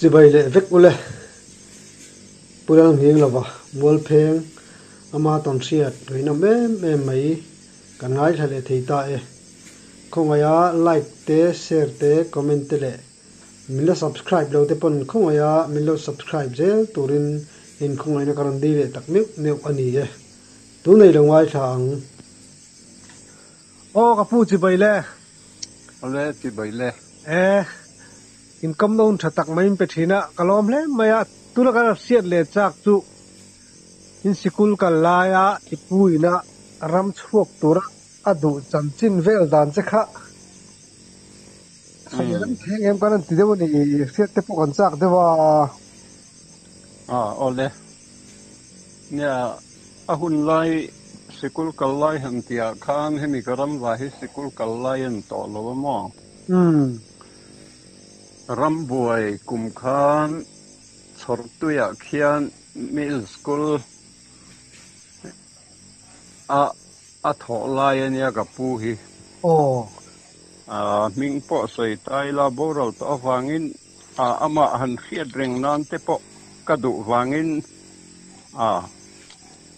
chỉ bay lệ vết u lệ pulang hieng lova mual pheng ama ton siat người nam em mấy kan ngai thale thei ta e khongaya like te share te comment te le mila subscribe lo te pon khongaya mila subscribe je turin in khongai na karan di le tak meu ani e tu nei lo ngai thang o ka pu chi bai le ole chi bai le in kam non thatak mai pe thina kalom le maya tu la ka siat le chak chu in sikul kal laya ipuina ram chuak tura adu chanchin vel dan che kha khayam thengem kan ti dew ni siat te pok an chak dewa ole nya ahun lai sikul kal lai han tia khan hemi karam wa hi sikul kal lai an to lo mo ram buai kum khan chor tuya khian middle school a tho lai ania ka pu hi ming po sei tai la boral to wangin ama han khiat reng nan te po ka du wangin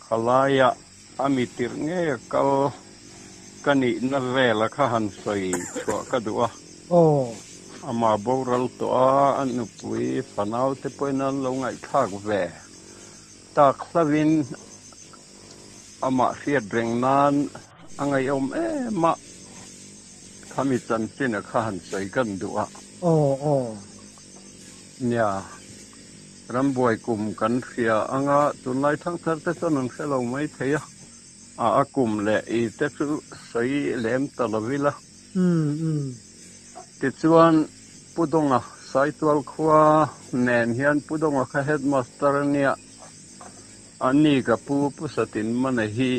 khalaya ami tir nge kal kani na vela kha han sei chwa ka du ama boral to anu pui fanau te poinan lo ngai thak ve tak savin ama khiat reng nan angai ma khami chan tin a khan sei kan du nya rambuai kum kan khia anga tunai thang thar te chon khelo mai theya a kum le I te chu sei lem talavila ti chuan pudonga saitwal khwa nen hian pudonga kha headmaster nia ani ka pu satin man hi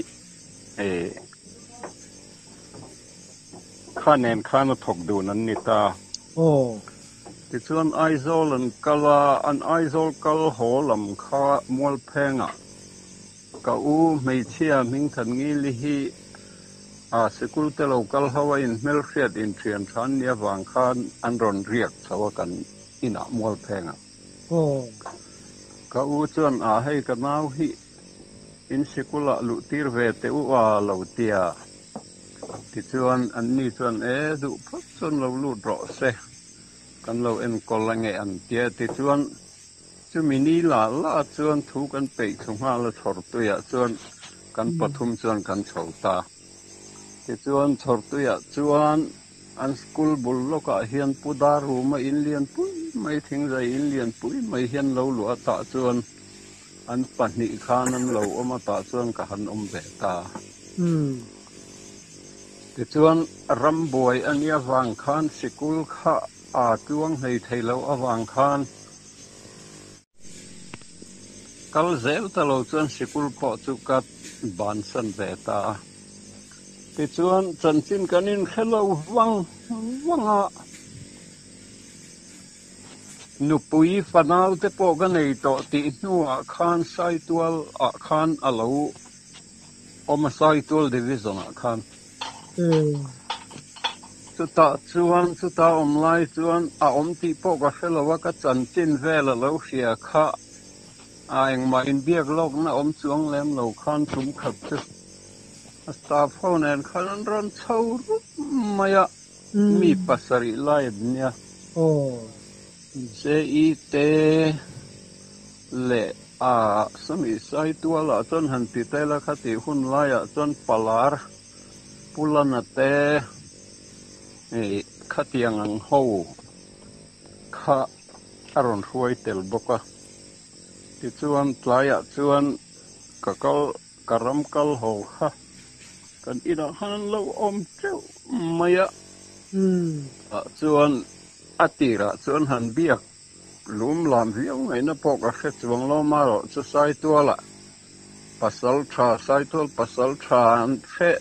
khanen khana thok du nan ni ta ti chuan aizol an kala an aizol kal holam kha mol phenga ka u mei chia ming than ngi li hi sikul te local hawa in mel khiat in thian than nia wang khan an ron riak chawa kan ina mol phenga ka u chuan hei ka nau hi in sikula lu tir ve te u lo tia ti chuan an ni chuan du phot chuan lo lu ro se kan lo en kolange an tia ti chuan chu mini la chuan thu kan pe chunga la thor tu ya chuan kan pathum chuan kan chhota ti chuan thor tu ya chuan an school bul loka hian pudaru ma in lian pui mai thing zai in lian pui mai hian lo lu ata chuan an pahnih khan an lo oma ta chuan ka han ve ta ti chuan rambuai ania wang khan sikul kha tuang hei theilo awang khan kal zel talo chuan sikul pho chu kat ban san ve ta ti chuan chanchin kanin khelo wanga nupui fanau te po ga nei to ti nu khan saitwal khan alo oma saitwal division khan chuta omlai chuan om ti po ka hrelowa ka chanchin vela lo hria kha engma in biak lok na om chuang lem lo khan tum khat chu staff phone en khan ron chho maya mi pasari lai nia te le sami sai tuala chon han ti tela khati hun laya chon palar pulana te khatiang ang ho kha aron huai tel boka ti chuan tlaya chuan kakal karam kal ho kha kan ina han lo om cheu maya chuan atira chuan han biak lum lam viau ngai na pok a khe chuang lo ma ro chu sai tuala pasal tha sai tual pasal tha an khe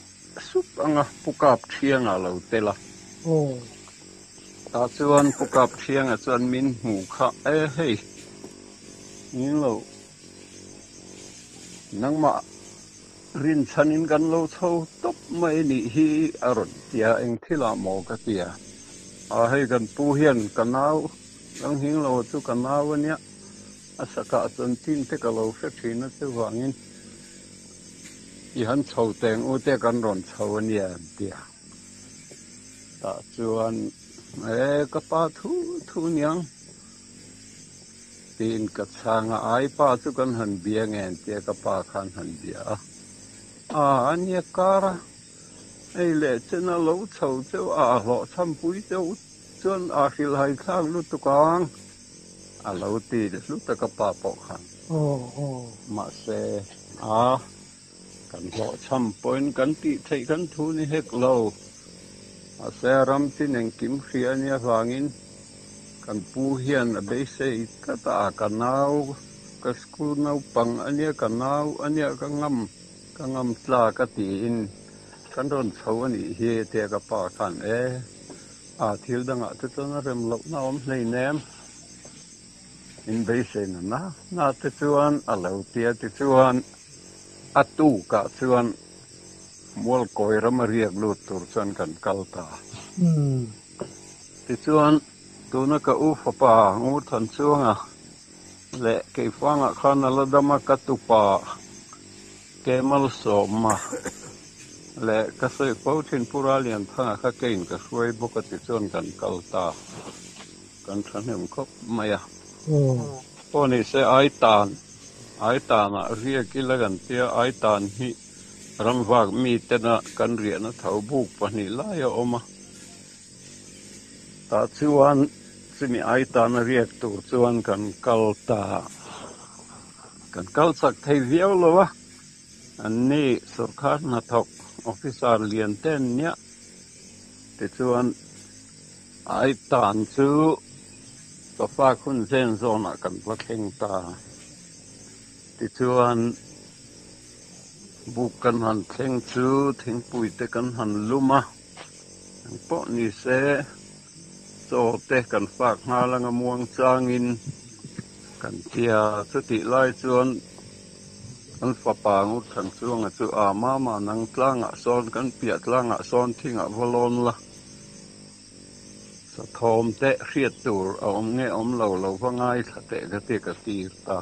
sup anga pukap thianga lo tela ta chuan pukap thianga chuan min hu kha hei ni lo nangma rin chanin kan lo chho top mai ni hi aron tia eng thila mo ka tia hei kan pu hian kanau lang hing lo chu kan naw ania asaka chon tin te ka lo fe thina chu wangin i han chho teng u te kan ron chho ania tia ta chuan ka pa thu niang tin ka changa ai pa chu kan han bia ngen te ka pa khan han bia ania kara ei le chena lo chho chu lo cham pui chu chuan hil hai thang lu tu kang lo ti lu ta ka pa po khan ma se kan lo cham poin kan ti thei kan thu ni hek lo se ram tin en kim khria nia wangin kan pu hian a be se ka ta ka nau ka school nau pang ania ka nau ania ka ngam tla ka ti in kan ron chho ani hi te ka pa khan thil danga tu chona rem lo na om hlei nem in be se na te chuan a lo tia te chuan atu ka chuan mol koi ram riak lu tur chuan kan kalta ti chuan tuna ka u fa pa ngu than chuanga le ke fanga khan ala dama ka tu pa kemal so ma le ka soi po thin pura lian thanga ka kein ka suai boka ti chuan kan kalta kan thanem khop maya poni se ai tan a riak ki lagan tia ai tan hi ramwak mi tena kan ria na thau buk pani la ya oma ta chuan simi ai tan riak tu chuan kan kalta kan kalsak thei viau lowa anni sarkar na thok officer lian ten nya te chuan ai tan chu to fa khun zen zona kan plakheng ta ti chuan buk kan han thleng chu thing pui te kan han luma po ni se so te kan fak nga langa muang changin kan tia chu ti lai chuan kan fa pa ngu than chuanga chu mama nang tlanga son kan pia tlanga son thinga volon la sa thom te hriat tur om nge om lo vangai thate ka te ka tir ta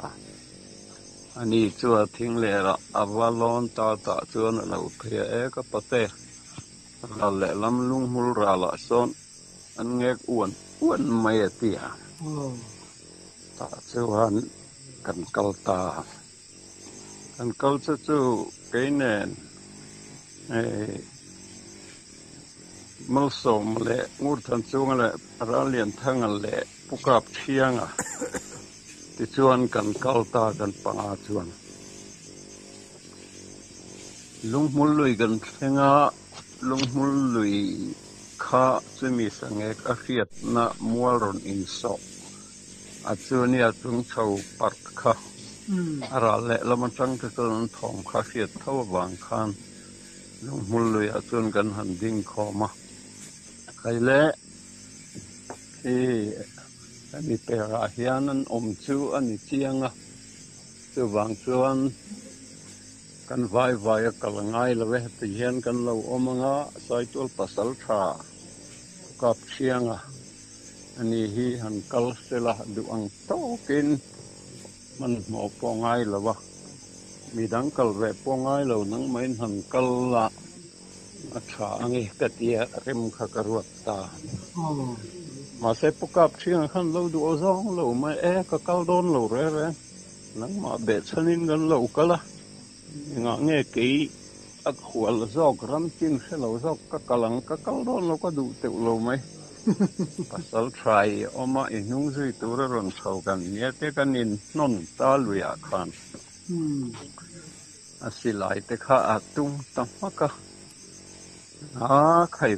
ani chu thing le ra avalon ta chuan lo phia ka pate la le lam lung hul ra la son an ngek uan mai tia ta chuan kan kalta kan kal chu keinen mal som le ngur than chung le ra lian thang le pukap thianga ti chuan kan kalta kan panga chuan lunghmul lui kan thenga lunghmul lui kha chumi sangek a hriat na mual ron in so a chunia chung chho part kha ara le lam tang te ton thong kha hriat thaw wang khan lunghmul lui a chun kan han ding khoma kai le ani pera hianan om chu ani chianga chu wang chuan kan vai kalangai lawe te hian kan lo omanga saitul pasal tha kap chianga ani hi han kal sela du ang tokin man mo pongai lawa midang kal ve pongai lo nang main han kal la tha angi katia rem kha karuat ta mà sẽ bốc cặp chiang khăn lâu đủ giông lâu mà ka cao đôn lâu re nắng mà bể chân in gần lâu cả la ngã nghe kỹ ác khua là gió ram chín sẽ lâu gió ka kalang ka cao đôn lâu ka đủ tiểu lâu mấy pasal try oma inung zui tu ra ron chau kan ye te kan in non ta luya khan asilai te kha atung tamaka khai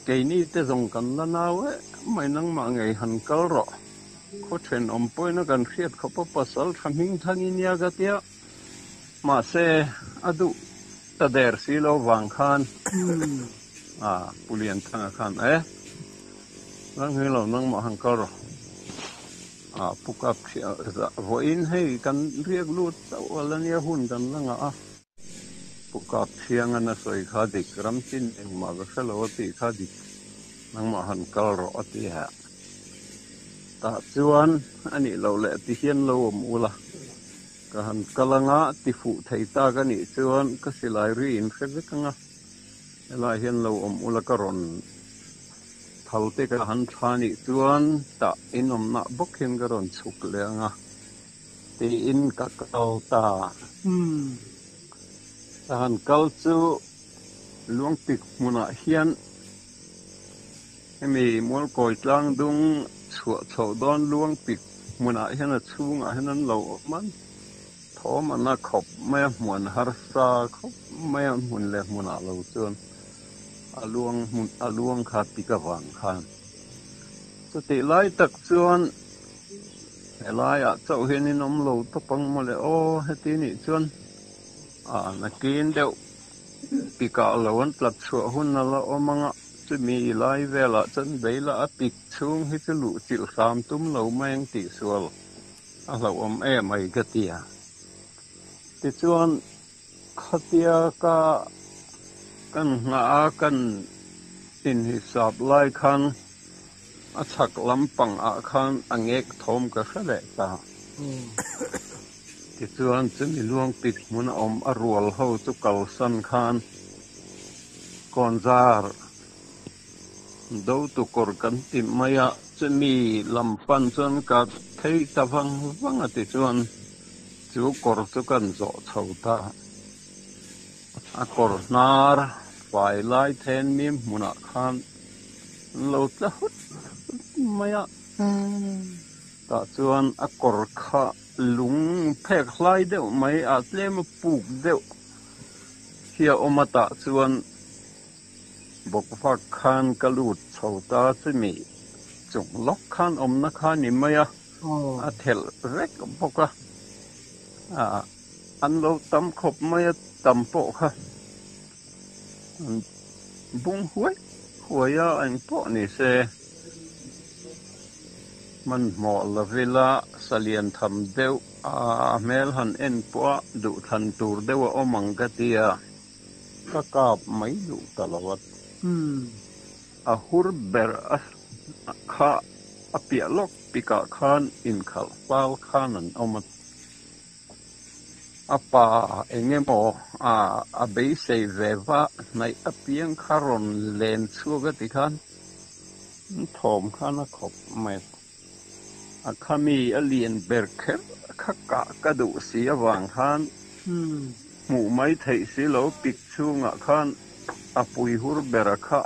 cái ní te zong kan la naw mai nang ma ngai han kal ro ko then om poi na kan khiat kho pa pasal thaming thangin ya ga tia ma se adu ta der silo wang khan pulian thang khan lang he lo nang ma han kal ro pukap vo in hei kan riak lut wala nia hun kan langa pukap thiang ana soi kha dik ram chin eng ma ga khalo ti kha dik nang ma han kal ro ati ha ta chuan ani lo le ti hian lo mula ka han kalanga ti fu thei ta ka ni chuan ka silai ri in fekanga la hian lo mula ka ron thalte ka han thani chuan ta inom na bokhin ka ron chuk lenga ti in ka kal ta ta han kal chu luang tik muna hian mi mual koi tlang dung chua chau don luang pik muna hian a chunga hian an lo man thom ana khop mai muan har sa khop mai mun le muna lo chuan a luang kha pika wang khan chu ti lai tak chuan lai a chau hian in om lo to pang mo le o heti ni chuan na kin deuh pika lo an tlat chua hun na la omanga mi lai vela chân beila a pik chung hi chu lu chil sam tum lo meng ti sual a lo mai ka tia ti chuan khatia ka kan nga kan in hisab lai khan a chak lampang a khan angek thom ka khale ta ti chuan chumi luang pik mun a rual ho chu kal san khan konzar đâu tu cor kan tim maya chumi lampan chuan ka thei ta vang ati chuan chu cor chu kan zo chho ta a cor nar fai lai then mim muna khan lo tla hut maya ta chuan a cor kha lung phek hlai deuh mai a tlem puk deuh hia omata chuan bok phak khan kalut chhota chumi chung lok khan omna khan ni maya a thel rek boka an lo tam khop maya tam po kha bung huaya an po ni se man mo la vela salian tham deu a mel han en po du than tur deu omang katia ka kap mai du talawat a hurber a kha a pialok pika khan in khal pal khan an omat apa engemo a be sei veva nai a piang kharon len chuga ti khan thom khan a khop mai a khami a lien berkher khaka kadu si awang khan mu mai thei si lo pik chunga khan a pui hur berakha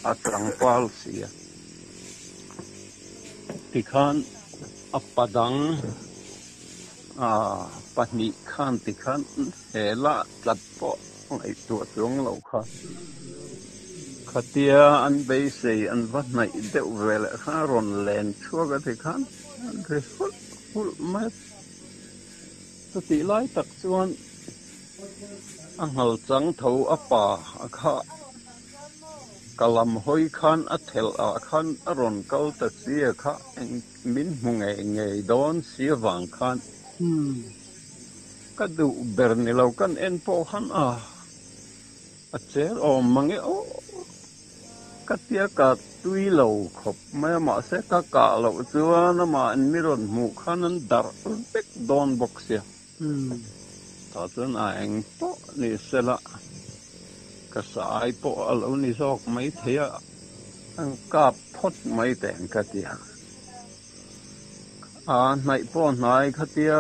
a trangpal sia tikhan a padang pahni khan tikhan hela tlat po ai tu chung lo kha khatia an be sei an va nai deuh vel kha ron len chuaga tikhan an re hul mai ti lai tak chuan ang hal chang tho apa akha kalam hoi khan a thel a khan a ron kal ta sia kha min munge nge don sia wang khan ka du berni lo kan en po khan a cher o mange o katia ka tui lo khop ma ma se ka lo chuan ma an mi ron mu khan an dar bek don box sia ta chuan a eng po ni sela ka sai po alo ni sok mai thea ang kap phot mai ten ka tia nai po nai khatia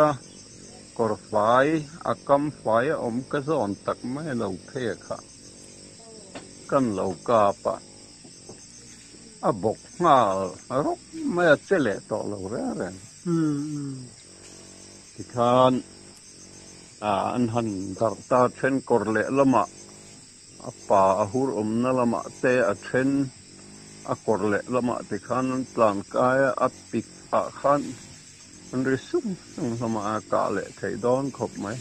kor fai a kam fai om ka zon tak mai lo the kha kan lo ka pa a bok ngal rok mai chele to lo re ti khan an han dar ta then kor le lama apa ahur na lama te a then a kor le lama ti khan an plan kaya a pik a khan an risum lama a ka le thei don khop mai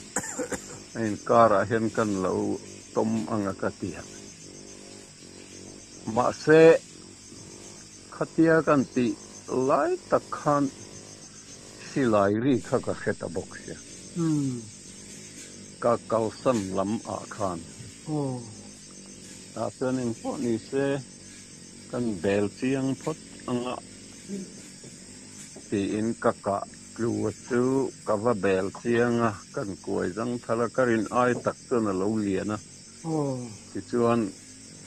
ein kara hen kan lo tom anga ka tia ma se khatia kan ti lai tak khan silai ri kha ka kheta boxia ka kausan lam a khan ta chuanin po ni se kan bel chiang phot anga ตีอินกะกะกลัวจูกะว่าเบลเชียงอ่ะกันกวยจังทะละกรินไอตักจนเราเลียนะที่ชวน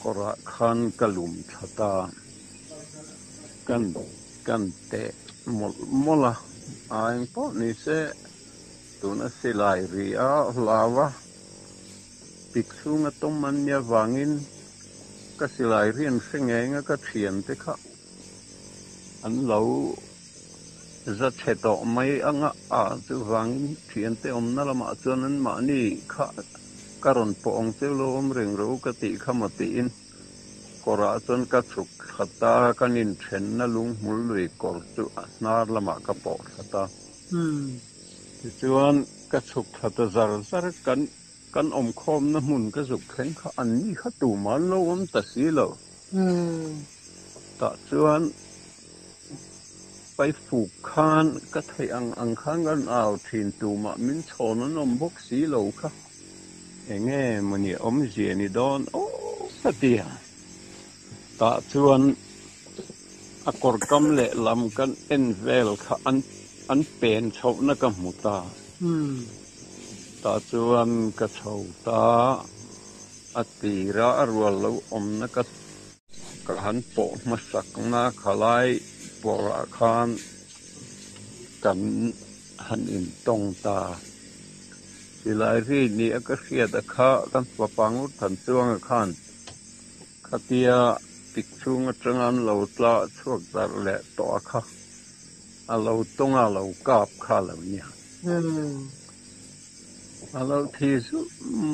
กระคันกะลุมชะตากันเตะหมดละไอ้พวกนี้เสตัวนั้นสิลายรีอาลาวะปิกซุงต้มมันยาวางินก็สิลายเรียนเสงงก็เทียนเตค่ะอันเราจะเฉดออกไม่อังจะวางเทียนเตอมนั่นละมาจนนั้นมานี่ค่ะการนปองเจ้าลมเร่งรู้กติขมติอินกราจนกระสุกขัตตากันอินเชนนั่ลุงมุลุยกอลตุนาร์ละมากระปอดขัตตาที่ชวนกระสุกขัตซาร์ซาร์กันอมคอมน้ำมุนกระสุกแข็งข้าอันนี้ข้าตูมันโลมตัดสีเหลาตัดชวนไปฝูกคานก็ไทยอังค้างกันเอาถิ่นตูมามินโชนนมบกสีเหลาค่ะเงี้ยมันนี่อมเสียนี่โดนโอ้สติตาชวนอกอร์กำเละลำกันเอ็นเวลค่ะอันเป็นชาวนักมุตาตาชวนกระชาวตาอติระรัวลูอมนักกระหันโปมาสักนาขลายปราคานกันหันอินตรงตาสิลายที่นี่ก็เสียตะข้ากันปะปังอุทันช่วงขันขัดยาปิกช่วงจังอันเราตละช่วงตาแหละต่อข้าเราต้องเรากราบข้าเหล่านี้เราที่สุด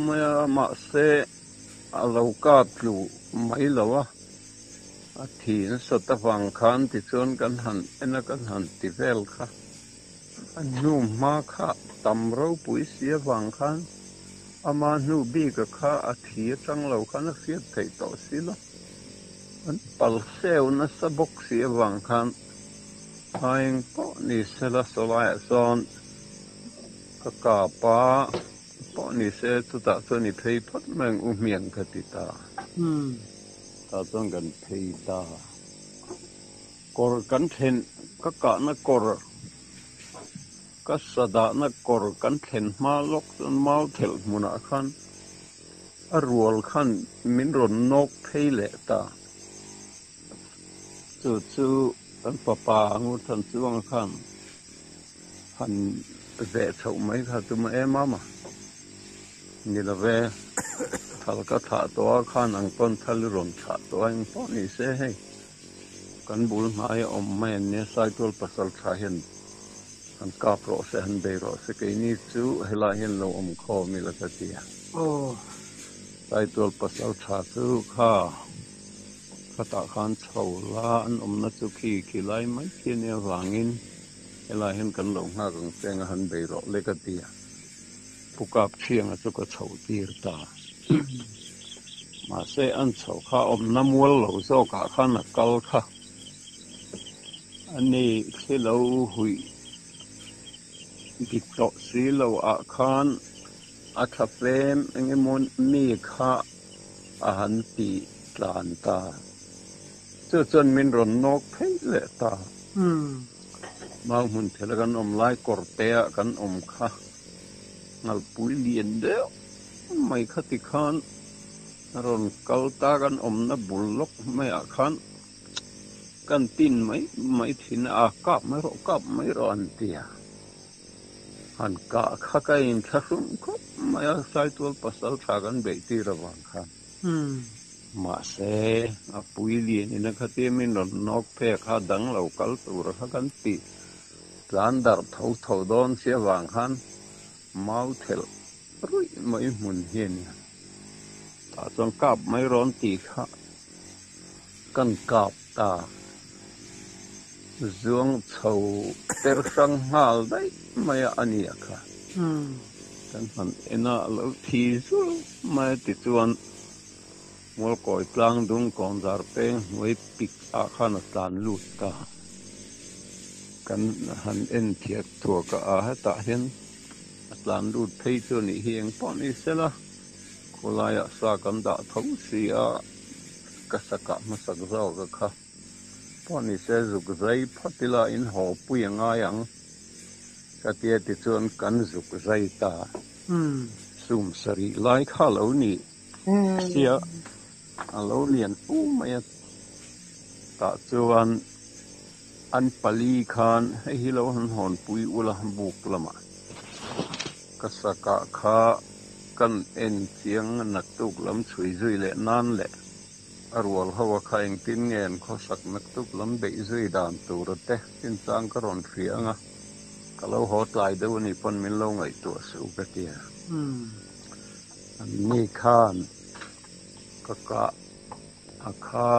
ไม่มาเสเรากราบอยู่ไม่หรอวะที่นั้นสตฟังขันที่ชวนกันหันเอ็นกันหันที่เวลค่ะอันนู้มาค่ะตำเราปุ๋ยเสียฟังขันอามานูบีกับข้าอาทิตย์จังเราขันเสียไถ่ต่อสิละอันปัลเซลนัสบกเสียฟังขันไอ้พวกนี้เสละสลายซอนก็กาป้าพวกนี้เสตุตาส่วนนี้เพย์พัดเมืองอุเมียนกติตาตาต้องกันเพย์ตากอร์กันเทนก็กะนักกอร์ก็สดานักกอร์กันเทนมาลกจนมาเทลมุนาขันรัวขันมินรนนกเพย์เลตาจู่อันป้างูทันช่วงขันหันเวทเอาไหมค่ะตัวมามานี่ละเวทัลก็ถาตัวขันอังต้นทัลรนถาตัวอังต้นนี่เสียให้กันบุลหายอมแม่เนี่ยสายตัวปัสสาวะเห็นอันกาโปรเซหันเบโรสกนี่จู่เฮลาเห็นเราอมคอมีละกติยาสายตัวปัสสาวะจู่ข้าข้าตาขันเฉาลาอันอมนัจุขีไลไม่เที่ยเนี่ยวางินเฮลาเห็นกันหลงหากังเซงหันเบโรเลกติยาปุกกับเชียงจุกเฉาตีร์ตามาเซอันเฉาข้าอมน้ำวัวเหลาโซกะขันกัลข้าอันนี้ที่เราหุยกิจต่อสีเราอาคารอาคาเฟมเงี้ยมันมีข้าอาหารตีลานตาจนมินรนนกเพลเลตามาหุ่นเทลกันอมไล่กอร์เตะกันอมข้างัลปุยเลียนเดียวไม่ขัดขันรนกัลตากันอมนับบุลลกไม่อาคารกันตินไม่ทิ้งอากาศไม่รอกาศไม่ร้อนเตียหันกะข้าก็อินทรุ่มก็ไม่อาศัยตัวปัสสาวะกันเบตีระวังขันมาเสอปุยเลียนนักขัดมินรนกเพข้าดังเหล่ากัลตัวข้ากันตีหลานดาร์เท่าโดนเสียวังขันมาเทลรุ่ยไม่หมุนเฮียนตาจงกาบไม่ร้อนตีข้ากันกาบตาจวงเฉาเตอร์สังหาลได้ไม่อันนี้ค่ะกันมันเอ็น่าเราทีสุดไม่ติดจวนมัวก่อยกลางดุงกองจาร์เป็งไว้ปิกอาคารสานลูดตากันหันเอ็นเทียตัวก็อาให้ตาเห็นสานลูดเพย์ตัวนี้เฮียงป้อนนี้เสละคุลายสากันดาท้องเสียกษักมาสักเจ้าก็ค่ะ pon ni se zuk zai phatila in ho pui nga yang ka tia ti chuan kan zuk zai ta sum sari lai kha lo ni sia alo lian pu mai ta chuan an pali khan hi lo han hon pui ula buk lama kasaka kha kan en chiang nak tuk lam chui zui le nan le arwal hawa kha eng tin ngen khosak nak tuk lam be zui dan turate tin chang ka ron fianga kalau hot lai de ni pon min lo ngai tu su ka tia ni khan kaka akha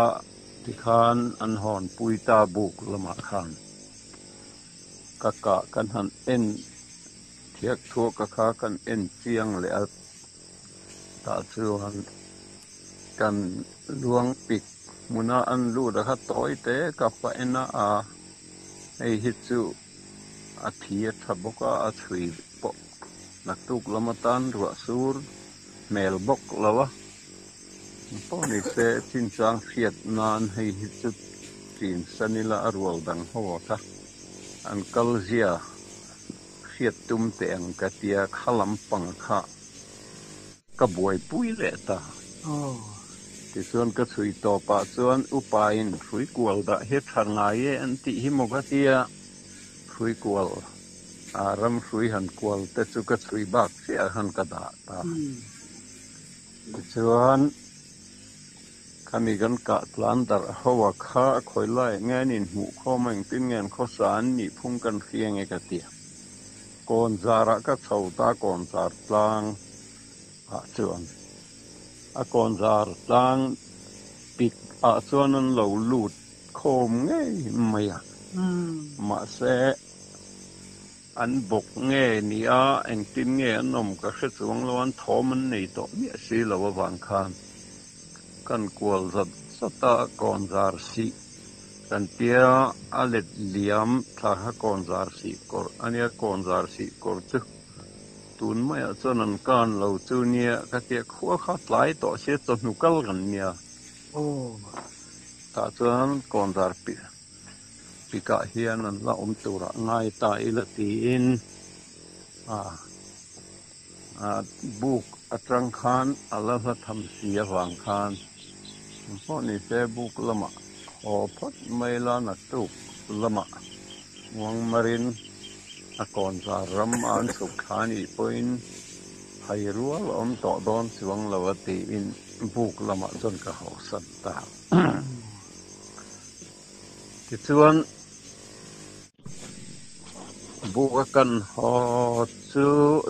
ti khan an hon pui ta buk lama khan kaka kan han en thiak thu kaka kan en chiang le at ta chuan kan luang pik muna an lu da kha toi te ka pa ena a ei hi chu a thia thaboka a thui po nak tuk lamatan ru sur mel bok lawa po ni se chin chang fiat nan hei hi chu tin sanila arwal dang ho tha an kalzia fiat tum te ang katia khalam pang kha ka buai pui le ta ti chuan ka chui to pa chuan upain thui kual da he thanga ye an ti hi mo ka tia thui kual ram thui han kual te chu ka chui bak sia han ka da ta ti chuan kami gan ka tlan dar hawa kha khoi lai ngen in hu kho mang tin ngen kho san ni phung kan khiang e ka tia kon zara ka chau ta kon zar tlang a chuan a kon zar tlang pik a chuan an lo lut khom nge maya ma se an bok nge ni a eng tin nge an nom ka hre chuang lo an thom an nei to mi si lo wang khan kan kual zat sata kon zar si kan tia alet liam tha ha kon zar si kor ania kon zar si kor chu tun mai a chuan an kan lo chu nia ka tia khua kha tlai to se to nu kal gan nia ta chuan kon zar pi pika hian an la tura ngai ta ila ti in buk atrang khan ala la tham sia wang khan po ni se buk lama o phot mai la na tu lama wang marin a kon za ram an su khani point hai rual om to don siwang lawati in buk lama chon ka ho sat ta ti chuan buk kan ho chu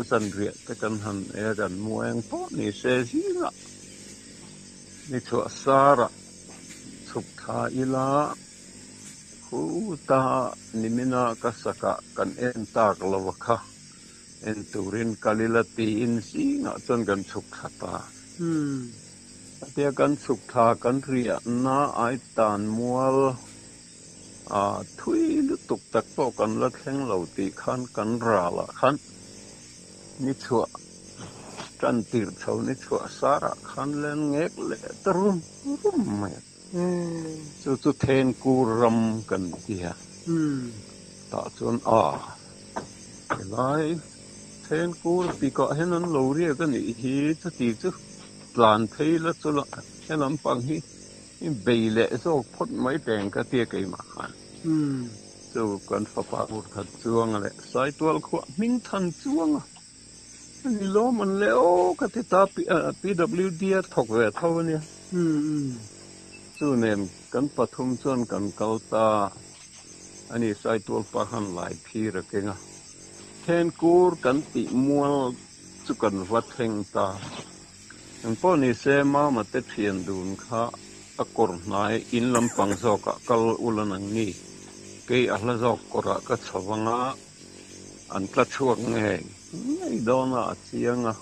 san ria te kan han e kan mueng po ni se zina ni chu sara suk tha ila khu ta nimina kasaka kan en tak lawakha en turin kalilati in singa chon kan suk thata atia kan suk tha kan ria na ai tan mual thui lu tuk tak po kan la thleng lo ti khan kan ra la khan ni chu kan tir chau ni chu sara khan len ngek le trum mai chu then ku ram kan tia ta chon lai then ku pi ka henan lo ria kan hi chu ti chu tlan thei la chu la henan pang hi in beile so phot mai teng ka tia kai ma khan chu kan fa pa ut khat chuang le sai tual khu ming than chuang ni lo man le o ka ti ta PWD thok ve thaw ni chu nen kan pathum chuan kan kalta ani sai tual pa han lai phi ra kenga then kur kan ti mual chu kan va theng ta ang po ni se ma ma te thian dun kha akor nai in lam pang zo ka kal ulan ang ni ke ahla zo kora ka chawanga an tla chuak nge nei dona chianga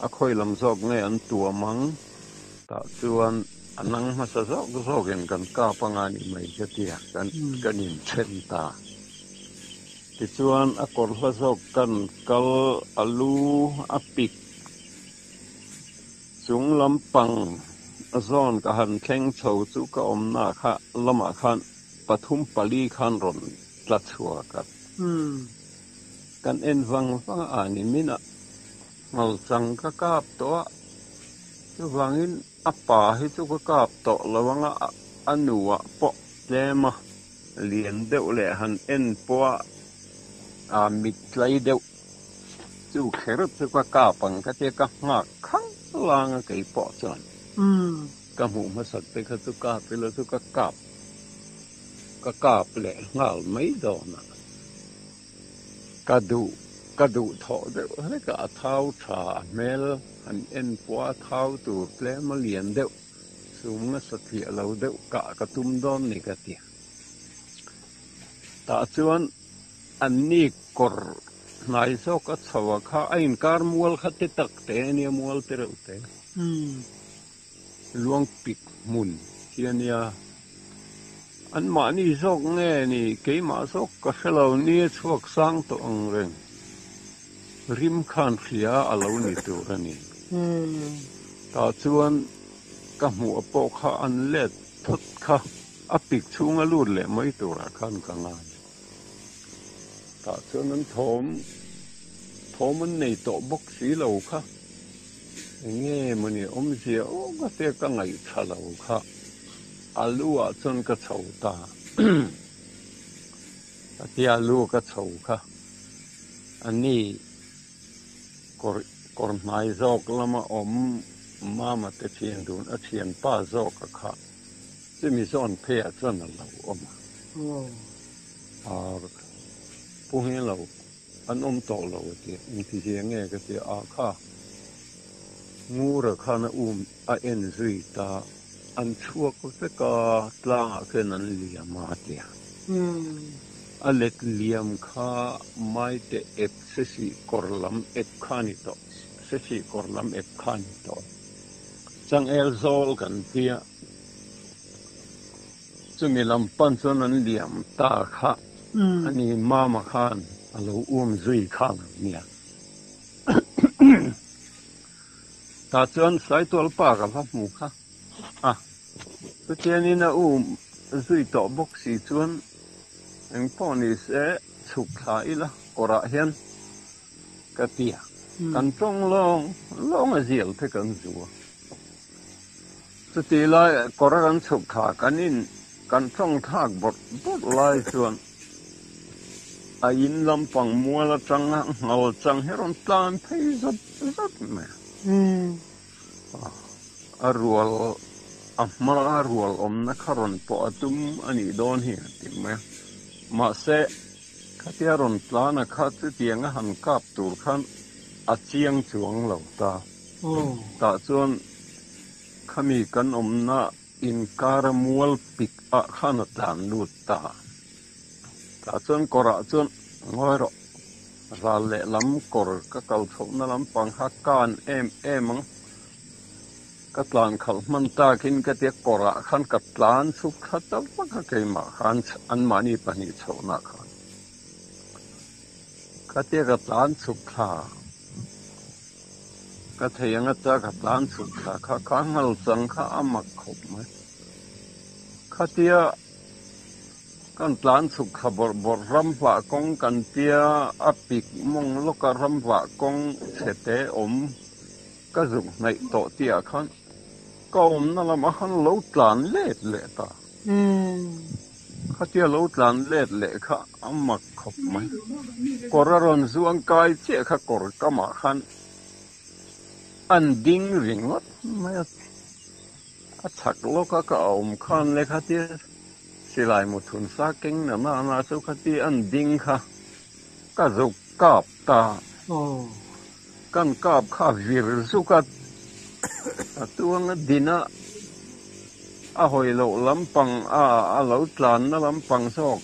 a khoi lam zok nge an tua mang ta chuan anang ma sa zok zogen kan ka pangani mai jatia kan in chen ta ti chuan akor hla zok kan kal alu apik chung lampang zon ka han thleng chho chu ka omna kha lama khan ปฐุมปลีขันรนตรัสชัวกันกันเอ็นฟังอ่านิมินะเงาสังกกาบตัวทุกวังอินอัปปาให้ทุกกาบตัวระวังอนุวะปะเลมาเลียนเดวเลยหันเอ็นปัวมิดไหลเดวจู่เขรุทุกกาปังก็เจก็หักขังลางไก่ปอจอนกำหูมาสัตว์ไปขทุกกาไปแล้วทุกกาบก็กาบเลยงาไม่โดนกระดูถอดเดวให้กับเท้าชาเมลหันเอ็นปัวเท้าตูดแล้วมาเลียนเดวสูงสัตย์เราเดวกะตุ้มดอนนี่ก็เตียแต่ส่วนอันนี้กรนายโซก็สวะข้าไอ้การมัวขัดติตักเตเนี่ยมัวเตระเตลวงปิกมุนเทียนยาอันมานี่โซกแง่นี่เกี่ยมาโซกก็เชลานี่ชวกสร้างตัวองเรงริมขันเขียอาลานี่ตัวนี้แต่ส่วนก็หัวโปกข้าอันเล็ดทุดข้าอปิกชุงอลูดเลยไม่ตัวละขันกังงานแต่ส่วนนั้นโถมมันในโต๊ะบกสีเหล่าค่ะเงี้ยมันเนี่ยเสียโอ้ก็เตะก็ไงชะเหล่าค่ะอาลูจนก็เฉาตาที่อาลูก็เฉาค่ะอันนี้ก่อนนายจอกแล้วมาเตเชียงดูนเชียงป้าจอกก็ค่ะจะมีส่วนเพียส่วนเราผู้ให้เราอันโตเราเดียมีที่เสียงเงี้ยก็เสียค่ะงูระคานะเอ็นซุยตาอันชั่วก็จะก็ตลาขึ้นนั้นเลียมาเดียเล็ดเลียมข้าไม่ได้เอฟเสียกอร์ลัมเอฟขานิโตเสียกอร์ลัมเอฟขานิโตจังเอลโซลกันเดียจะมีลำปันส่วนนั้นเลียมตาค่ะอันนี้มาขานเราซุยข้างเนี่ยตาจวนสายตัวปากกับพับหมูค่ะตัวเจนี่นะซุยต่อบกสีจวนเอ็งพ่อนี่เสสุขายละกระเห็นกะเตียกันจ้องลองเสียลเทกันจัวสติไล่กระกันสุขายกันนี่กันจ้องทากบดไล่จวนอินลำปังมัวละจังเงาจังเฮรอนตามเพย์ซัดแม่รัวมารัวนักรอนปอตุมอันนี้โดนเหี้ยติมะมาเสะข้าที่รอนปลานะข้าที่เตียงหันกับตูร์ขันอาเจียงจวงเหล่าตาแต่ส่วนข้ามีกันนะอินการมัวปิกขันตานลูดตาแต่ส่วนกระส่วนงอยรอราเล่ลำกระก็กลทบนั่นลำปังฮักการมังกัตลานเขามันตากินกะเตียกระขันกัตลานสุขตับมันก็เกี่ยมาขันอันมานีปนิชาวนาขันกะเตียกัตลานสุขาก็เทียงอาจารย์กัตลานสุขาข้าขังหัลสังข้าอามักขบไหมกะเตียกันตลานสุขบรรำฝากงกันเตียอปิกมงลกรำฝากงเสตก็จุในโตเตียขันก็นั่นละมาขันลูตลานเละตาข้าเตียลูตลานเละข้าอามักขบไหมกระรอนสวงกายเจ้าข้ากระก็มาขันอันดิ้งริงวัดไม่ถักโลกก็เอาขันเลยข้าเตียสิลายมุทุนสักเก่งนะมาสุขที่อันดิ้งค่ะก็จุกกาบตากันกาบข้าวิรสุขตัวนั้นดินะหอยเหล่าลำปังเหล่าตลานนั่นลำปังซอก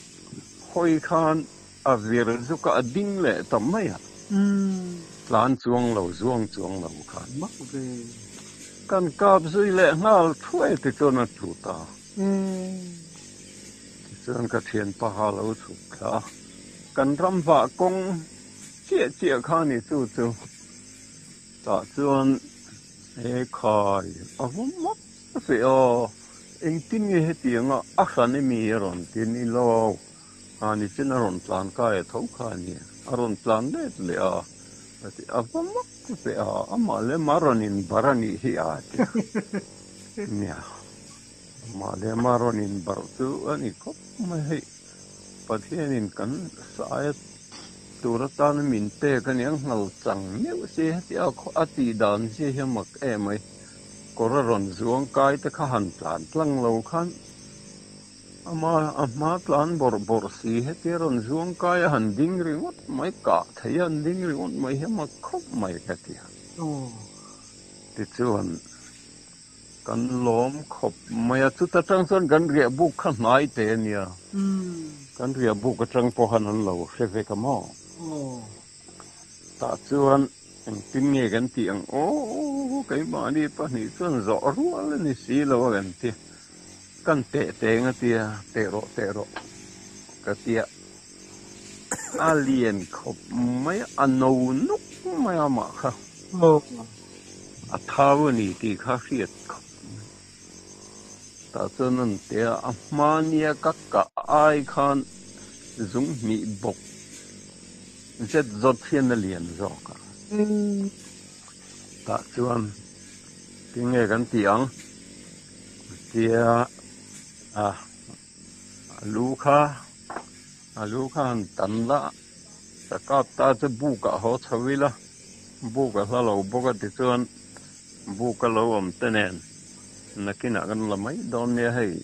หอยขานวิรสุขดิ้งเละทำไมตลานจวงเหล่าขานมากเลยกันกาบสุยเละน่าช่วยติดตัวนั้นถูตาส่วนกระเทียนปะฮาเราสุขะกันรำฝากงเจี๊ยข้านี่สู้ต่อส่วนคอยผมมักเสีย eng tin nge heti anga akhan emi ron tin I lo ani chin ron plan ka e thau kha ni aron plan le a ati avamak pe a amale maronin barani hi a nia male maronin bartu ani kop mai hei pathianin kan saayat turatan min te kan yang ngal chang meu se ti a kho ati dan se hemak e mai koraron zuang kai te kha han plan tlang lo khan ama plan bor si he ron zuang kai han ding ringot mai ka thayan ding ringot mai hemak khop mai ka ti ti chuan kan lom khop mai chu ta tang son kan ria buk kha nai te nia kan ria buk ka tang po han an lo se ve ka mo ta chuan ang tin nge kan ti ang cái mà đi pa ni chuan zo rual ni si lo kan ti kan te nga tia te ro ka tia alien khop mai ano nuk mai ama kha a thaw ni ti kha riat ta chuan te amania ka ai khan zung mi bok zet zot hian alien zo ka ta chuan tiếng nghe kan tiang tia alu kha tan la ta kap ta che bu ka ho chawila bu ka la lo bu ka ti chuan bu ka lo om tenen nakina kan la mai don ne hei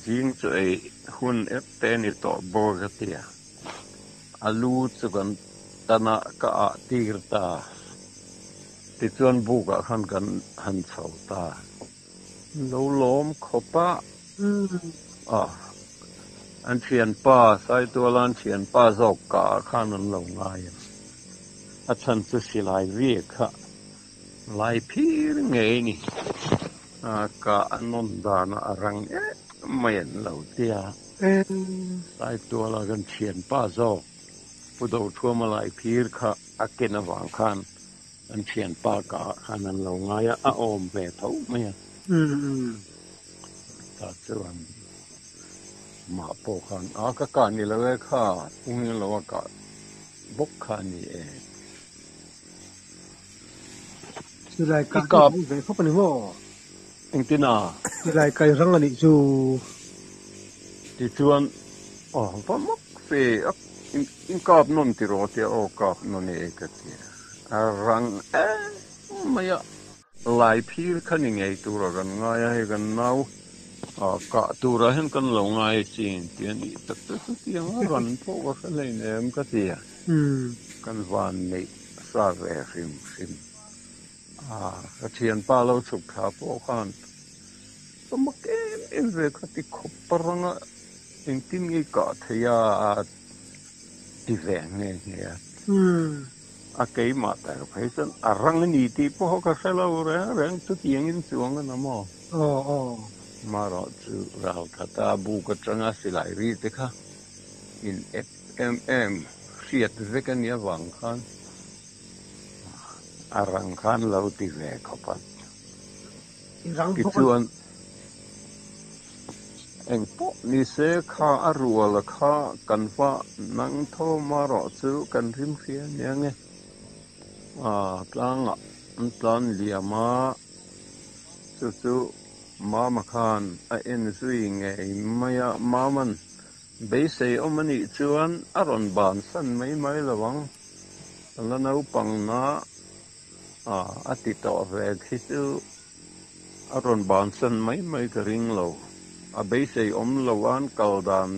jing chu ei hun et te ni to bo ka tia alu chu kan tana ka a tir ta ti chuan bu ka khan kan han chho ta lo lom khopa an thian pa sai tu lan thian pa zok ka khan an lo ngai a chan chu silai ri kha lai phir nge ni ka anon da na arang mayan lo tia sai tu la kan thian pa zok pu do thua ma lai phir kha aken awang khan an thian pa ka khan an lo ngai a om ve thau mai ta chuan ma po khan ka ni lo kha ung ni lo ka bok kha ni Thì lại cả về khóc này mò anh tin à thì lại cái răng là đi dù thì chuan va mok fe in kap non ti ro ti o kap non e ka ti rang maya lai phir khani ngei tu ra gan ngai he gan nau ka tu ra hen kan lo ngai chin tian I tak tak tiang ran pho ka le nem ka ti kan van nei sa ve rim ka thian pa lo chuk tha po khan to mak em ve ka ti khop paranga in tin ngi ka thaya ti ve nge a kei ma ta phai san arang ni ti po ka selo re rang tu tiang in chuang na mo ma ro chu ral ka ta bu ka changa silai ri te kha in mm riat ve kan ya wang khan arang khan lo ti ve khopat ki chuan eng po ni se kha arual kha kanwa nang tho ma ro chu kan rim khia nia nge plan liama chu mama khan a en zui nge maya maman be sei omani chuan aron ban san mai lawang la nau pang na ati to ve khisu aron ban san mai ka ring lo a be sei om lawan kaldan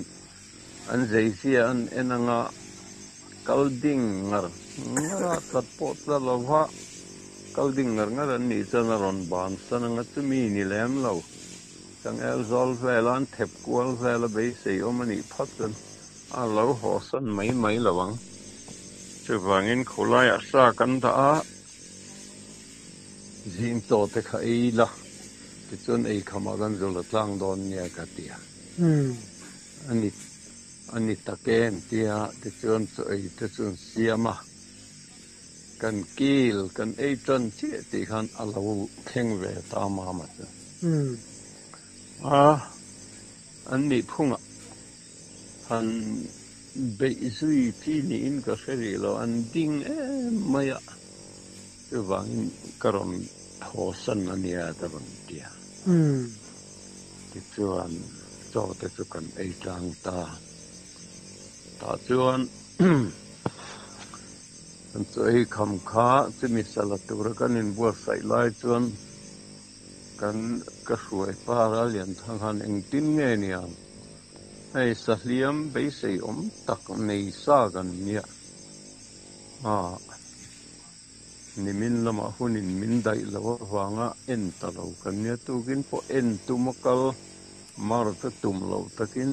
an zeisia an enanga kalding ngar tat pot la lova kalding ngar ni chana ron ban sananga chumi ni lem lo chang el zol velan thep kwal vela be sei omani phatsan a lo hosan mai lawang chawangin khulai asa kan ta zin to te khai la ti chun ei khama gan zol tlang don nia ka tia ani taken tia ti chun chu ei ti chun siama kan kil kan ei chon chi ti khan alo theng ve ta ma ma anh nị phung ạ anh bị suy phi nín cái gì lo anh đinh mày ạ cái vàng cái rom hồ sân anh ya ta bằng dia thì chuan cho tới chỗ cần ấy trang ta chuan anh chơi khăm khá chỉ mi salat tur kan in bua sai lai chuan kan ka suai pa ra lian thang han eng tin nge nia ai sa liam be sei tak nei sa kan nia ni min lama hunin min dai lo wanga en ta lo kan nia tu kin po en tu makal mar ta tum lo takin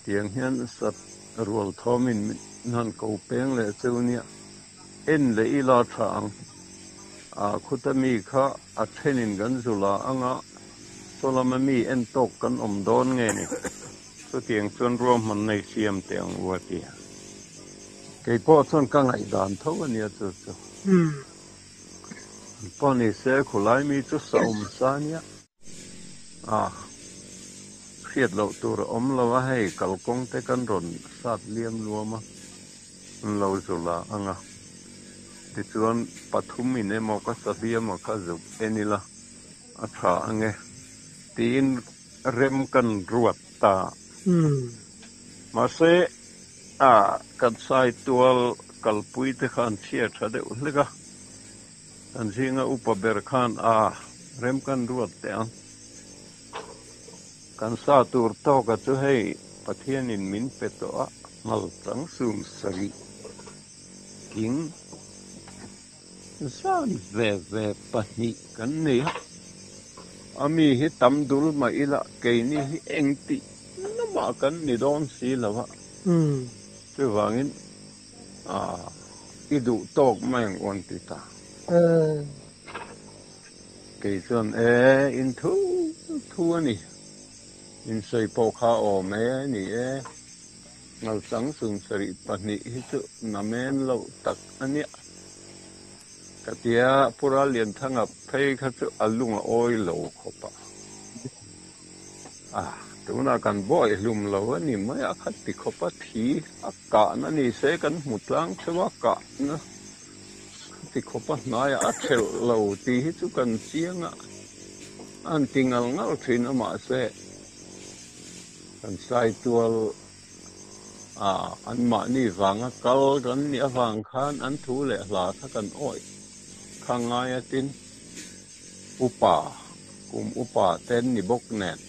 tiang hian sat rual thomin nan ko peng le chu nia en le ila thang khutami kha a thenin gan zula anga solama mi en tok kan don nge ni so tiang chuan rom man nei siam tiang wati ke po chuan ka ngai dan tho ania chu po ni se khulai mi chu saum sania khiat lo tur lo wa hei kalkong te kan ron sat liam luama lo zula anga ti chuan pathum in emo ka sabiam ka zup enila a tha ange tin rem kan ruat ta ma se kan sai tual kalpui te khan chia thade ulga kan jinga upaber khan rem kan ruat te kan sa tur to ka chu hei pathian in min peto mal chang sum sari king san ve pahni kan nei ami hi tamdul ma ila ke ni hi engti nama kan ni don si lawa chu wangin idu tok mang on ti ta ke chuan in thu ani in sei po kha o me ni ngal sang sung sari pahni hi chu namen lo tak ania katia pura lian thanga phei kha chu alunga oi lo khopa tuna kan boy lum lo ani mai a khat ti khopa thi akka na ni se kan mutlang chewa ka na ti khopa na ya athel lo ti hi chu kan chianga an tingal ngal thin ama se kan sai tual an ma ni wanga kal kan ni awang khan an thu le hla tha kan oi khangaya tin upa ten ni bok nen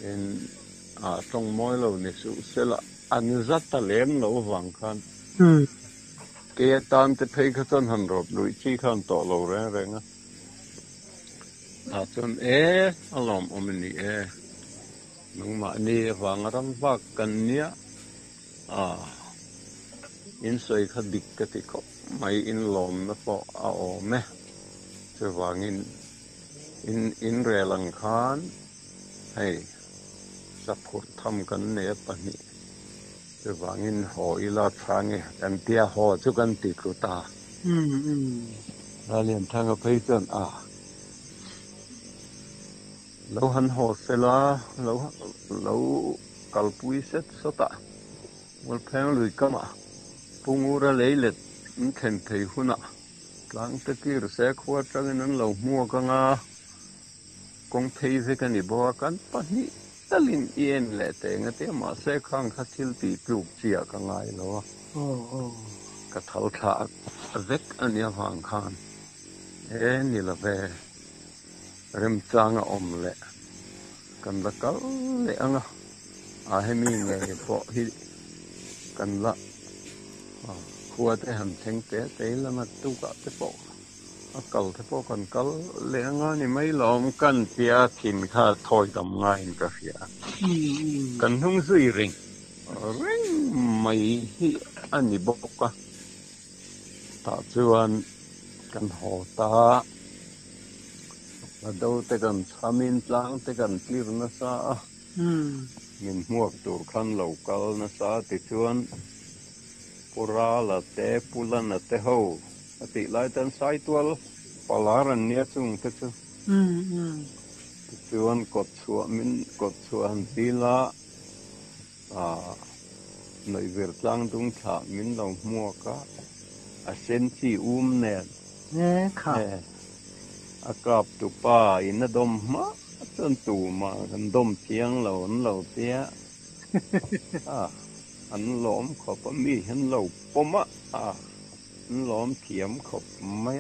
en tong moi lo ni su sela an zata lem lo wang khan ke tan te phei kha ton han rob lui chi khan to lo re nga chon alom omni nung ma ni wang ram vak kan nia in soi kha dik ka ti ko mai in lom na po o me che wangin in relang khan hei support tham kan ne pani che wangin ho ila thange kan tia ho chu kan ti ku ta la lian thang a phei chan lo han ho sela lo kalpui set sota wal phang lui kama pungura leilet thèn thei huna tlang te kir se khwa tang nan lo mua ka nga kong thei ve kan ni bo kan pani talin ien le te nga te ma se khang kha thil ti pluk chia ka ngai lo ka thal tha vek ania wang khan ni la ve rem changa om le kan la kal le anga hemi nge po hi kan la khua te han theng te la ma tu ka te po kal te po kan kal le anga ni mai lom kan pia thin kha thoi dam ngai in ka fia kan hung zui ring mai hi ani bok ka ta chuan kan ho ta do te kan chamin tlang te kan clear na sa min muak tur khan local na sa ti chuan pura la te pula na te ho ati lai tan sai tual palaran nia chung te chu ส่วนกดชัวมินกดชัวหันตีละหน่วยเวรจังตุงฉามินลงมัวก็เซนซีเนเนี่ยค่ะอากาศตุป้าอินดมมาจนตูมากันดมเทียงเหล่าเตี้ยอันล้อมขอบมีหันเหล่าปมอันล้อมเทียมขอบไม่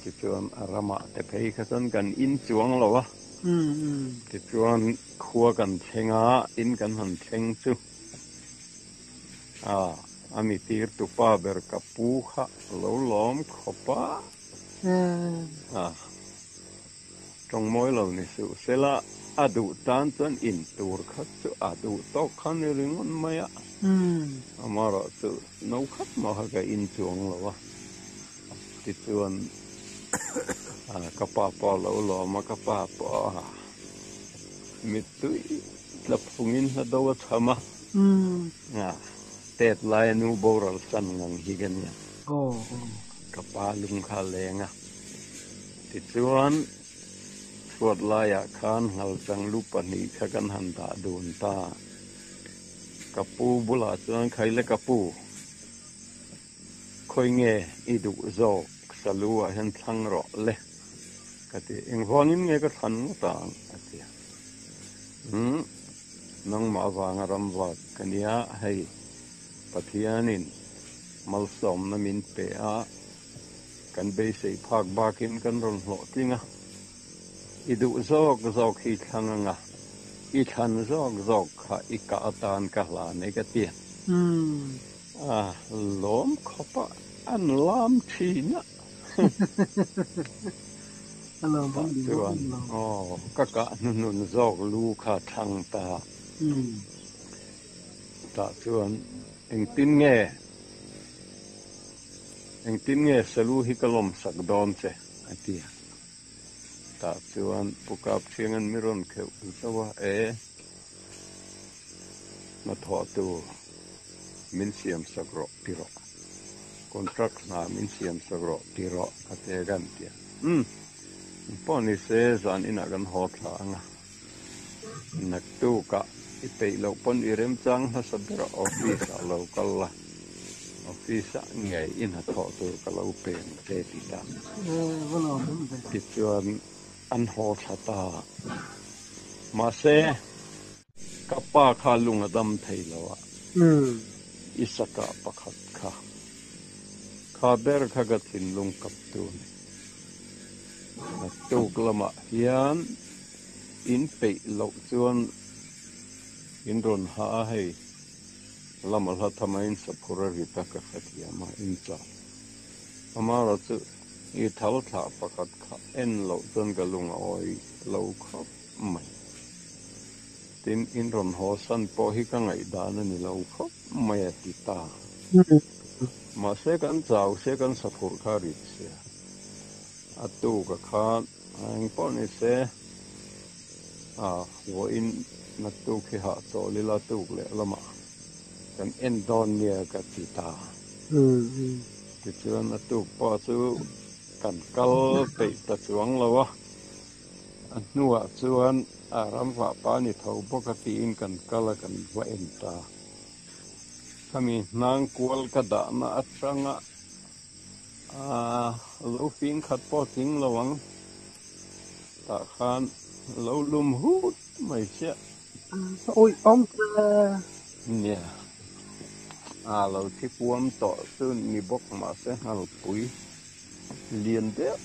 จะชวนอารามะแต่เพย์ขันกันอินจวงเหรอวะจะชวนคัวกันเชงอินกันหันเชงซูอามิตีร์ตุป้าเบรกับปูขะเหล่าล้อมขอบตรงมวยเราเนี่ยสุเสละอดูตันจนอินตัวขัดสุอดูตอกขันในเรื่องมันไม่มาเราสุนกขัดมาหากอินจวงเราวะติดส่วนกระป๋าปอเราหล่อมากระป๋าปอมิตุยหลับฟุงินละตัวทำเตะลายนูโบราณสันงังฮิกันเนี่ยกระป๋าลุงขาเลงติดส่วนสวดลายคานหัลจังลุปนีขกันหันตาโดนตากระปูบุลาส่วนใครและกระปูคอยเงยอีดุโจกสลัวเห็นทั้งรอเลยกติเองพอนี้เงยก็ทันต่างกติน้องมาวางรำวัดกันยาให้ปะเทียนินมัลสมนมินเปะกันไปใส่ภาคบากินกันรนหลอจริงอีดุโจกอีทังอีทันโจกค่ะอีกาตานกะลาในกติล้อมขบอันล้อมทีนะส่วนกะนุนโจกลูกขาทางตาส่วนเองตินเงสลูฮิกลมสักดอนเสอติส่วนปุกับเชียงอันมิรอนเขวสว่ามาถอดตัวมินเสียมสักรอติรอคอนทรัคนามินเสียมสักรอติรอกัตเอกันเตียปอนิเซซันอินักันหอดหลังนักตู้กะอิเตยเราปนอิเรมจังฮัสบระออฟฟิศเรากัลละออฟฟิศไงอินหัดถอดตัวกัลเราเป็นเตติดาติดจวนอันหอดตามาเซกับป้าขาลุงอดำไทยแล้วอิสกะปะขัดข้าเบรข้ากัดสินลุงกับตัวนักตู้กละมาเฮียนอินเปย์หลอกจวนอินรอนหาให้ละมาละทำไมอินสัพพระริตากะขัดยามาอินจ่าอามาเราจะอีทัลถาปะขัดข้าเอ็นหลอกจนกะลุงอ้อยหลอกครับไม่ตินอินรอนหัวสันพอฮิกังไอดานันนี่หลอกครับไม่ติดตามาเสกันเจ้าเสกันสัพพระริตเสียอัตตุกะขาอังปอนิเซหัวอินนัตตุขิหะโตลิลาตุกเลละมากันเอ็นดอนเนียกัติตาติจวนนัตตุปอซูกันกัลเปตะสวงละวะอันนัวจวนอารามฝาปานิเท่าปกติอินกันกัลกันวะเอ็นตาถ้ามีนางกวลกระดานาอัตรังลูฟิงขัดปอทิ้งระวังตาขานเราลุมหูดไม่เชื่อโอ้ยเนี่ยเราที่พวมต่อซึ่งมีบอกมาเสียหัลปุยเลียนเด็ก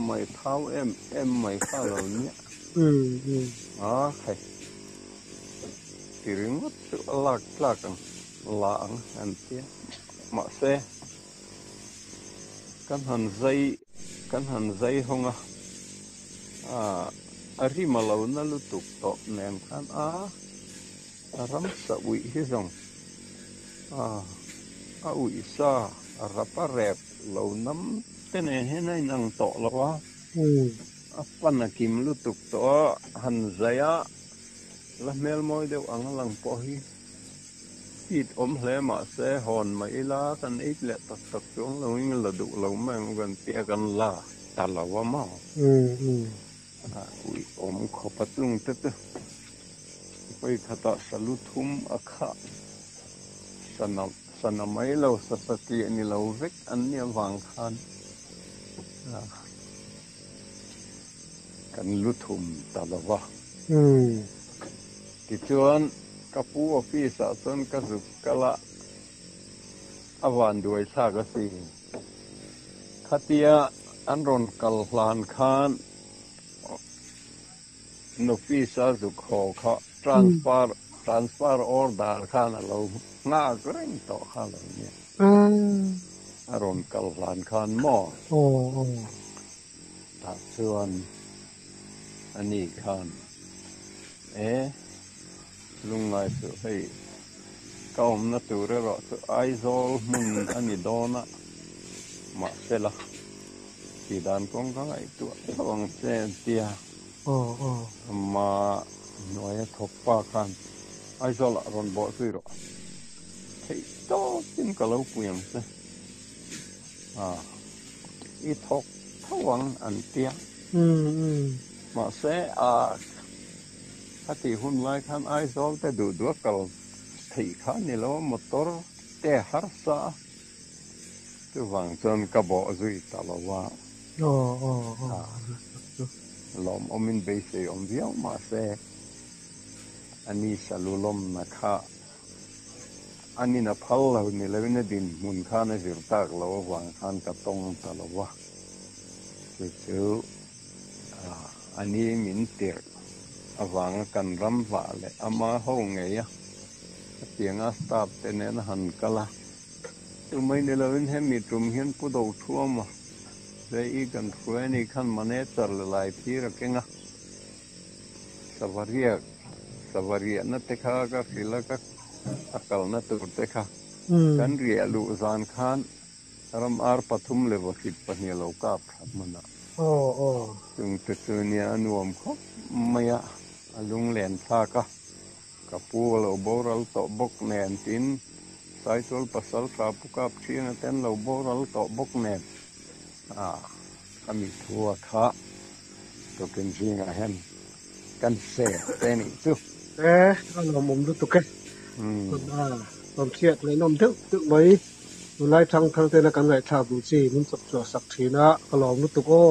ไม่เท้าเอ็มไม่เข้าเราเนี่ยใครที่เรื่องว่าสุลักกันหลังอันเดียมาเสียกันหันใจหงอาริมาลาวนั่นลุตุกโตเนมขันรำสวิฮิซงอุยซารับปะเรบลาวน้ำเตเนเฮนัยนังโตละวะปันนักิมลุตุกโตหันใจละเมลมอยเดียวอังลังปอฮีอีดเลมาเสหอนไม่ลากันอีกแหละตักจงเราอิงละดุเราแม่งกันเตียกันลาตาละว่ามา อุยอมขบตุงเตตไปขตาสลุทุมอคะสนามเราสตินี่เราเวกอันเนี้ยวางคันกันลุทุมตลอดว่าที่ชวนกับผู้อภิษาสนกสุกละอวันด้วยชากสีขัตยาอันรอนกัลลานคานนฟิสาสุขเขาtransfer order ข้าเราง่ายก็เร่งต่อข้าเราเนี่ยอารมณ์กัลลานคานหม้อตัดส่วนอันนี้คานลุงไงสุดให้ก้าวมันตัวเรื่องสุดไอโซลมุนอันนี้โดนอะมาเสร็จละที่ด้านกงก็ไอตัวระวังเส้นเตียมาหน่วยทบปากันไอโซลรอนบ่อซื้อหรอที่โตกินกับเราเปลี่ยนสิอีทกทวังอันเตียมาเสถ้าที่หุ่นไว้คันไอโซลแต่ดูด้วยกับที่ข้านี่แล้วมอเตอร์แต่ฮาร์ซาตัววังจนกระบอกซุยตลอดว่าลมอมินเบสอมเดียวมาเสอันนี้สลุลมนะคะอันนี้นับพัลเราเนี่ยเลยเนี่ยดินมุนข้าในสิรตากเราวางข้านกระตงตลอดว่าคืออันนี้มินเตียวางกันรำว่าเลยอามาห้องไงอะเตียงอาสตาบแต่เน้นหันกะละตัวไม่เนี่ยเราเห็นมีตรงเห็นผู้ดาวทั่วมาเลยอีกันช่วยนี่ขันมันเนี่ยจัดหลายที่ระเกงอะสวัสดีนั่นเตค่ะก็ฟิลก็อักลนั่นตัวเตค่ะกันเรียลูซานขันรำอาร์ปัทุมเลวคิดปะเนี่ยเรากลับมันอะจึงตัวเนี่ยนวมเขาไม่อะลุงเล่นท่ากะกับปูเราโบราณตบกแนนตินสายโซลปัสสาวะปุกับเชียงเต้นเราโบราณตบกแนนก็มีทัวค่ะตัวเป็นจริงอะเห็นกันเสียเต้นอีกเรามุมรู้ตุกความเครียดเลยน้ำทึกไว้ดูไล่ทางเตนกันไงชาบูจีมันสับสนสักทีนะก็ลองรู้ตุกโอ้